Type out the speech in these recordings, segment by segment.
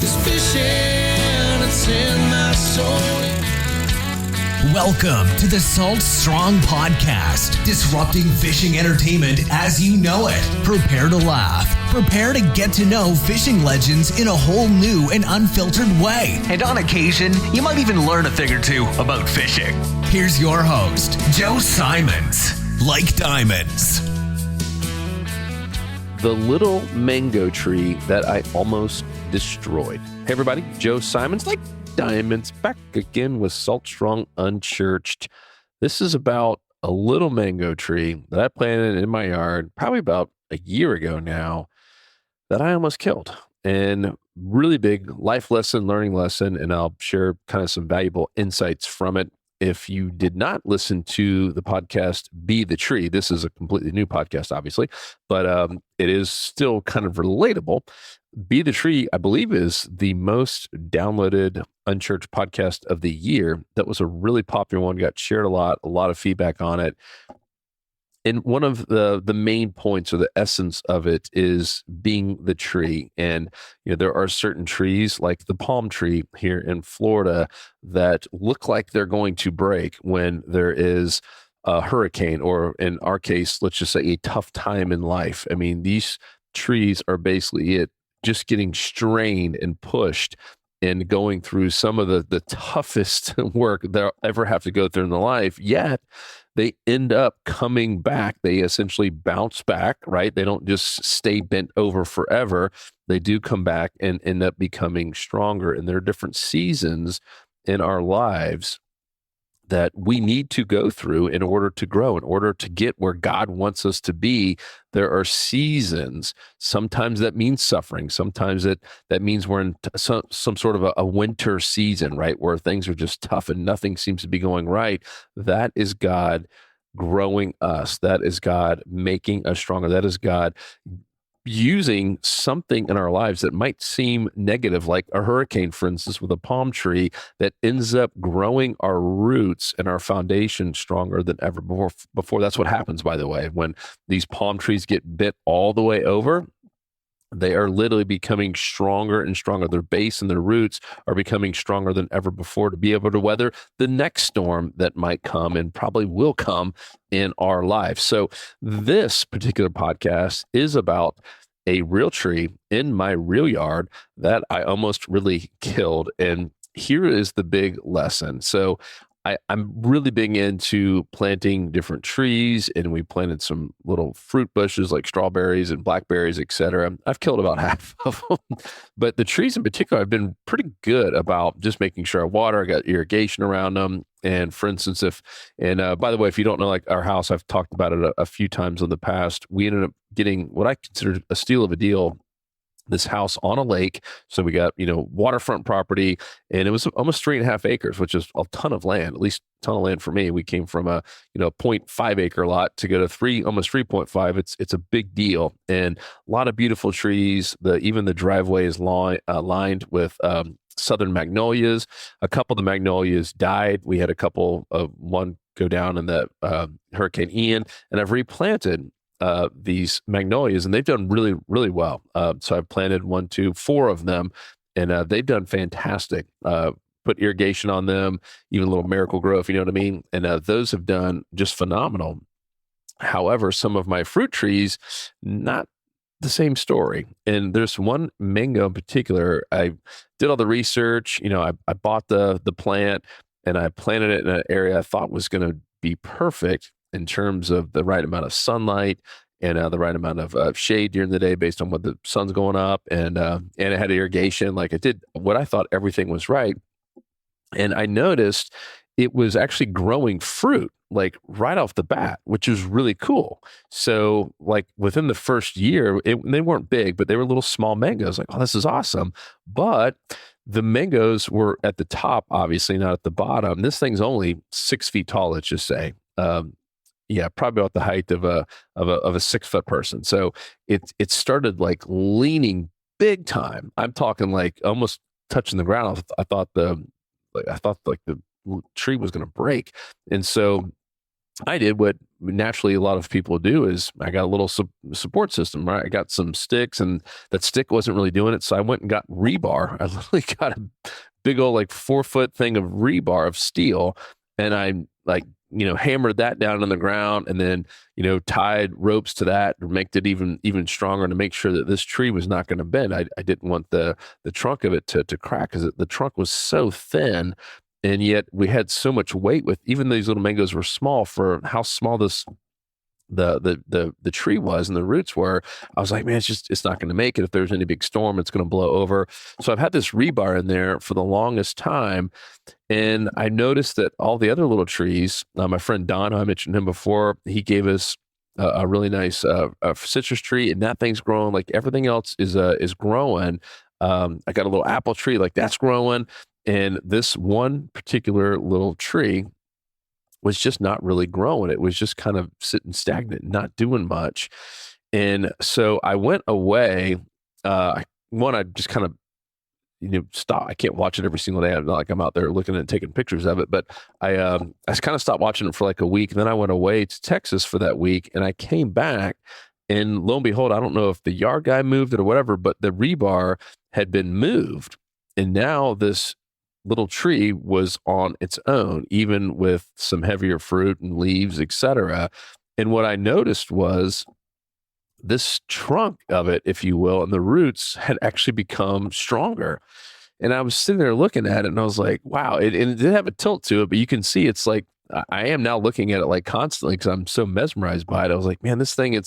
'Cause fishing, it's in my soul. Welcome to the Salt Strong Podcast, disrupting fishing entertainment as you know it. Prepare to laugh. Prepare to get to know fishing legends in a whole new and unfiltered way. And on occasion, you might even learn a thing or two about fishing. Here's your host, Joe Simons. Like diamonds. The little mango tree that I almost destroyed. Hey everybody, Joe Simons, like diamonds, back again with Salt Strong Unchurched. This is about a little mango tree that I planted in my yard probably about a year ago now that I almost killed. And really big life lesson, learning lesson, and I'll share kind of some valuable insights from it. If you did not listen to the podcast, Be the Tree, this is a completely new podcast, obviously, but it is still kind of relatable. Be the Tree, I believe, is the most downloaded unchurched podcast of the year. That was a really popular one, got shared a lot of feedback on it. And one of the main points or the essence of it is being the tree. And, you know, there are certain trees like the palm tree here in Florida that look like they're going to break when there is a hurricane, or in our case, let's just say a tough time in life. I mean, these trees are basically just getting strained and pushed and going through some of the toughest work they'll ever have to go through in their life, yet they end up coming back. They essentially bounce back, right? They don't just stay bent over forever. They do come back and end up becoming stronger. And there are different seasons in our lives that we need to go through in order to grow, in order to get where God wants us to be. There are seasons. Sometimes that means suffering. Sometimes that means we're in some sort of a winter season, right? Where things are just tough and nothing seems to be going right. That is God growing us. That is God making us stronger. That is God using something in our lives that might seem negative, like a hurricane, for instance, with a palm tree, that ends up growing our roots and our foundation stronger than ever before. That's what happens, by the way, when these palm trees get bent all the way over. They are literally becoming stronger and stronger. Their base and their roots are becoming stronger than ever before to be able to weather the next storm that might come and probably will come in our life. So this particular podcast is about a real tree in my real yard that I almost really killed. And here is the big lesson. So I'm really big into planting different trees, and we planted some little fruit bushes like strawberries and blackberries, etc. I've killed about half of them, but the trees in particular, I've been pretty good about just making sure I water. I got irrigation around them. And for instance, by the way, if you don't know, like our house, I've talked about it a few times in the past. We ended up getting what I consider a steal of a deal. This house on a lake. So we got, waterfront property, and it was almost 3.5 acres, which is a ton of land, at least a ton of land for me. We came from a, 0.5 acre lot to go to almost 3.5. It's a big deal, and a lot of beautiful trees. Even the driveway is lined with, southern magnolias. A couple of the magnolias died. We had a couple of one go down in the, Hurricane Ian, and I've replanted these magnolias, and they've done really, really well. So I've planted 1, 2, 4 of them, and they've done fantastic. Put irrigation on them, even a little miracle grow, if you know what I mean. And those have done just phenomenal. However, some of my fruit trees, not the same story. And there's one mango in particular. I did all the research. I bought the plant, and I planted it in an area I thought was going to be perfect in terms of the right amount of sunlight and the right amount of shade during the day based on what the sun's going up. And it had irrigation. Like, it did what I thought everything was right. And I noticed it was actually growing fruit, like right off the bat, which is really cool. So like within the first year, they weren't big, but they were little small mangoes. Like, oh, this is awesome. But the mangoes were at the top, obviously not at the bottom. This thing's only 6 feet tall, let's just say. Probably about the height of a 6-foot person. So it started like leaning big time. I'm talking like almost touching the ground. I thought the tree was going to break. And so I did what naturally a lot of people do is I got a little support system, right? I got some sticks and that stick wasn't really doing it. So I went and got rebar. I literally got a big old like 4 foot thing of rebar of steel. And I like, hammered that down on the ground and then, tied ropes to that to make it even stronger to make sure that this tree was not going to bend. I didn't want the trunk of it to crack because the trunk was so thin. And yet we had so much weight with even these little mangoes were small for how small the tree was and the roots were. I was like, man, it's not going to make it. If there's any big storm, it's going to blow over. So I've had this rebar in there for the longest time. And I noticed that all the other little trees, my friend Don, who I mentioned him before, he gave us a really nice citrus tree, and that thing's growing. Like everything else is growing. I got a little apple tree, like that's growing. And this one particular little tree was just not really growing. It was just kind of sitting stagnant, not doing much. And so I went away. I just kind of, stop. I can't watch it every single day. I'm not like I'm out there looking and taking pictures of it, but I kind of stopped watching it for like a week. And then I went away to Texas for that week and I came back and lo and behold, I don't know if the yard guy moved it or whatever, but the rebar had been moved. And now this little tree was on its own, even with some heavier fruit and leaves, etc. And what I noticed was this trunk of it, if you will, and the roots had actually become stronger. And I was sitting there looking at it and I was like, wow, it did have a tilt to it, but you can see it's like, I am now looking at it like constantly because I'm so mesmerized by it. I was like, man, this thing,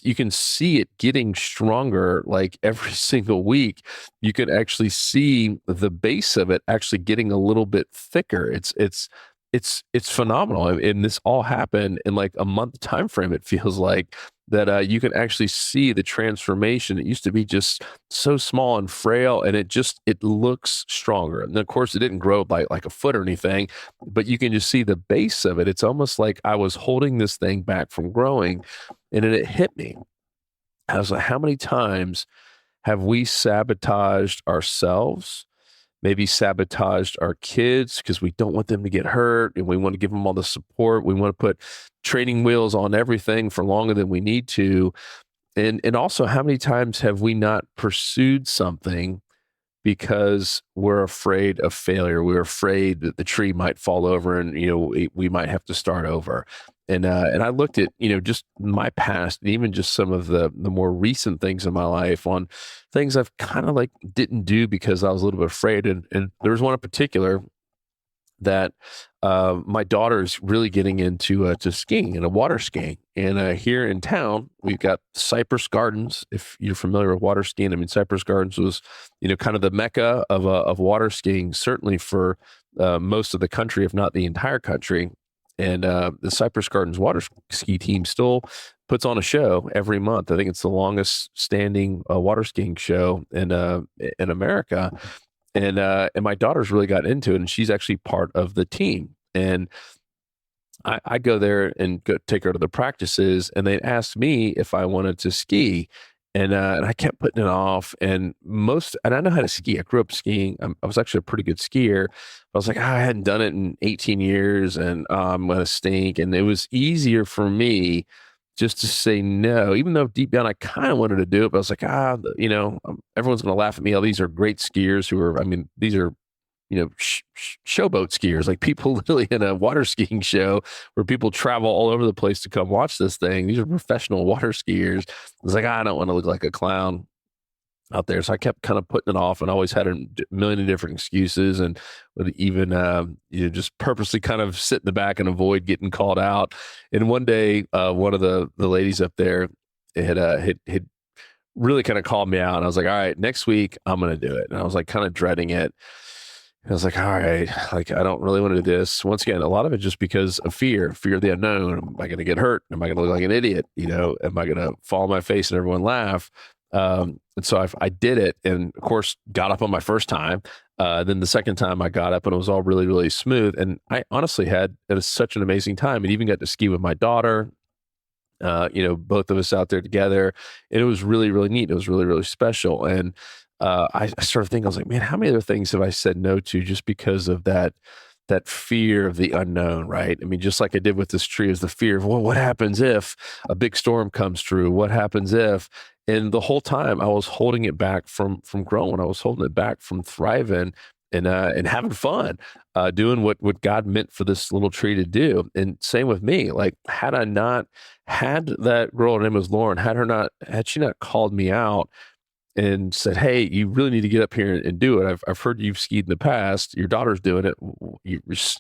you can see it getting stronger like every single week. You could actually see the base of it actually getting a little bit thicker. It's phenomenal. And this all happened in like a month time frame. It feels like that you can actually see the transformation. It used to be just so small and frail, and it looks stronger. And of course, it didn't grow by like a foot or anything, but you can just see the base of it. It's almost like I was holding this thing back from growing, and then it hit me. I was like, how many times have we sabotaged ourselves? Maybe sabotaged our kids because we don't want them to get hurt and we want to give them all the support. We want to put training wheels on everything for longer than we need to. And also, how many times have we not pursued something because we're afraid of failure? We're afraid that the tree might fall over and, we might have to start over. And I looked at, just my past and even just some of the more recent things in my life on things I've kind of like didn't do because I was a little bit afraid. And there was one in particular that my daughter is really getting into to skiing and water skiing. And here in town, we've got Cypress Gardens. If you're familiar with water skiing, I mean, Cypress Gardens was, kind of the mecca of water skiing, certainly for most of the country, if not the entire country. And the Cypress Gardens water ski team still puts on a show every month. I think it's the longest standing water skiing show in America. And my daughter's really got into it, and she's actually part of the team. And I go there and take her to the practices, and they asked me if I wanted to ski. And I kept putting it off. And I know how to ski. I grew up skiing. I was actually a pretty good skier. I was like, I hadn't done it in 18 years, and I'm going to stink. And it was easier for me just to say no, even though deep down I kind of wanted to do it. But I was like, everyone's going to laugh at me. Oh, these are great skiers these are, showboat skiers, like people literally in a water skiing show where people travel all over the place to come watch this thing. These are professional water skiers. I was like, I don't want to look like a clown out there. So I kept kind of putting it off and always had a million different excuses and would even, just purposely kind of sit in the back and avoid getting called out. And one day, one of the ladies up there had really kind of called me out. And I was like, all right, next week I'm going to do it. And I was like kind of dreading it. I was like, all right, like, I don't really want to do this. Once again, a lot of it just because of fear of the unknown. Am I going to get hurt? Am I going to look like an idiot? Am I going to fall on my face and everyone laugh? And so I did it, and of course got up on my first time. Then the second time I got up and it was all really, really smooth. And I honestly had such an amazing time, and even got to ski with my daughter, both of us out there together. And it was really, really neat. It was really, really special. And I started thinking, I was like, man, how many other things have I said no to just because of that that fear of the unknown, right? I mean, just like I did with this tree, is the fear of, well, what happens if a big storm comes through? What happens if? And the whole time I was holding it back from growing. I was holding it back from thriving and having fun, doing what God meant for this little tree to do. And same with me. Like, had I not had that girl, her name was Lauren, had she not called me out and said, "Hey, you really need to get up here and do it. I've heard you've skied in the past. Your daughter's doing it.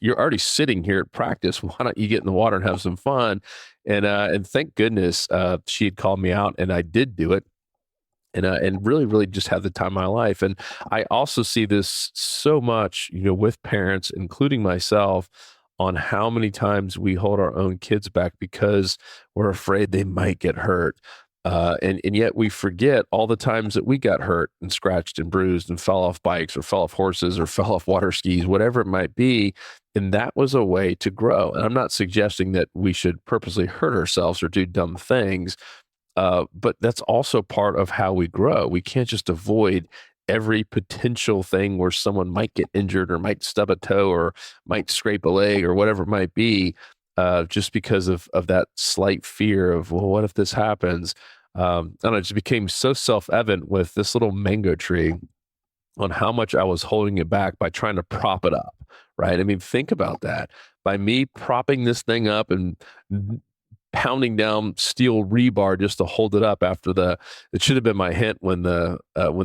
You're already sitting here at practice. Why don't you get in the water and have some fun?" And thank goodness she had called me out, and I did do it. And really, really just had the time of my life. And I also see this so much, with parents, including myself, on how many times we hold our own kids back because we're afraid they might get hurt. And yet we forget all the times that we got hurt and scratched and bruised and fell off bikes or fell off horses or fell off water skis, whatever it might be. And that was a way to grow. And I'm not suggesting that we should purposely hurt ourselves or do dumb things. But that's also part of how we grow. We can't just avoid every potential thing where someone might get injured or might stub a toe or might scrape a leg or whatever it might be, just because of that slight fear of, well, what if this happens? And it just became so self-evident with this little mango tree on how much I was holding it back by trying to prop it up, right? I mean, think about that. By me propping this thing up and pounding down steel rebar just to hold it up after it should have been my hint when the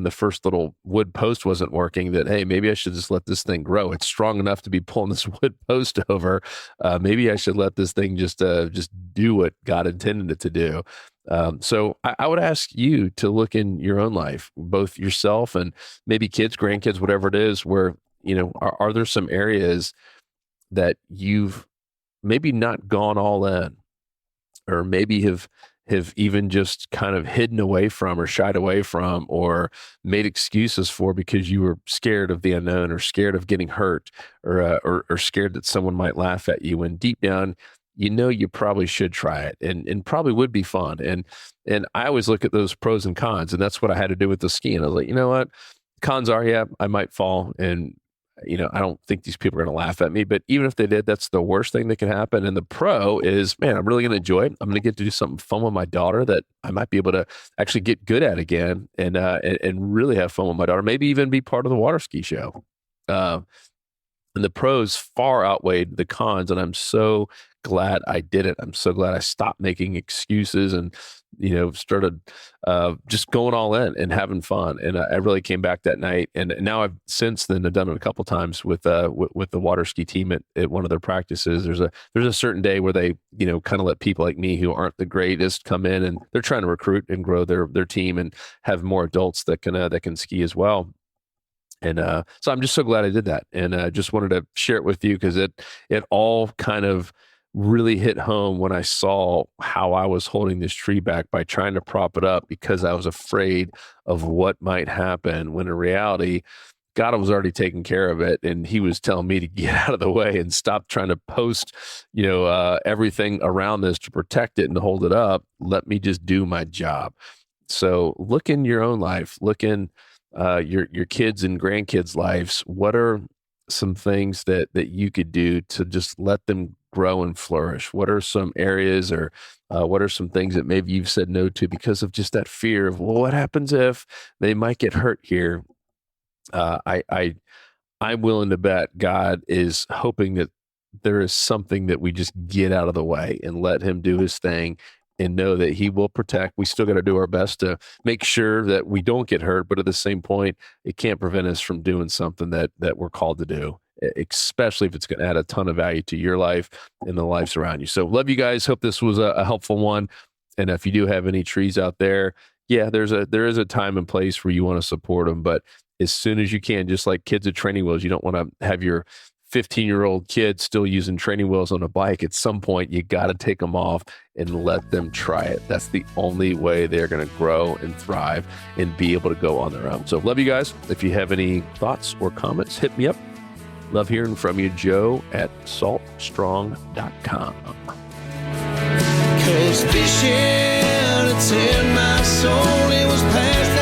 first little wood post wasn't working, that, hey, maybe I should just let this thing grow. It's strong enough to be pulling this wood post over. Maybe I should let this thing just do what God intended it to do. So I would ask you to look in your own life, both yourself and maybe kids, grandkids, whatever it is, where, are there some areas that you've maybe not gone all in, or maybe have even just kind of hidden away from or shied away from or made excuses for because you were scared of the unknown or scared of getting hurt or scared that someone might laugh at you, when deep down, you probably should try it and probably would be fun. And I always look at those pros and cons, and that's what I had to do with the skiing. I was like, you know what? Cons are, yeah, I might fall, and I don't think these people are going to laugh at me, but even if they did, that's the worst thing that can happen. And the pro is, man, I'm really going to enjoy it. I'm going to get to do something fun with my daughter that I might be able to actually get good at again and really have fun with my daughter, maybe even be part of the water ski show. And the pros far outweighed the cons. And I'm so glad I did it. I'm so glad I stopped making excuses and, started just going all in and having fun. And I really came back that night. And now I've since then I've done it a couple times with the water ski team at one of their practices. There's a certain day where they, kind of let people like me who aren't the greatest come in, and they're trying to recruit and grow their team and have more adults that can ski as well. And so I'm just so glad I did that. And I just wanted to share it with you because it all kind of really hit home when I saw how I was holding this tree back by trying to prop it up because I was afraid of what might happen, when in reality, God was already taking care of it. And he was telling me to get out of the way and stop trying to post, everything around this to protect it and hold it up. Let me just do my job. So look in your own life, look in your kids' and grandkids' lives. What are some things that you could do to just let them grow and flourish? What are some areas or what are some things that maybe you've said no to because of just that fear of, well, what happens if they might get hurt here? I'm willing to bet God is hoping that there is something that we just get out of the way and let him do his thing and know that he will protect. We still got to do our best to make sure that we don't get hurt, but at the same point, it can't prevent us from doing something that we're called to do, especially if it's going to add a ton of value to your life and the lives around you. So love you guys. Hope this was a helpful one. And if you do have any trees out there, yeah, there is a time and place where you want to support them, but as soon as you can, just like kids at training wheels, you don't want to have your 15-year-old kid still using training wheels on a bike. At some point, you got to take them off and let them try it. That's the only way they're going to grow and thrive and be able to go on their own. So love you guys. If you have any thoughts or comments, hit me up. Love hearing from you, Joe at saltstrong.com. 'Cause fishing, it's in my soul. It was past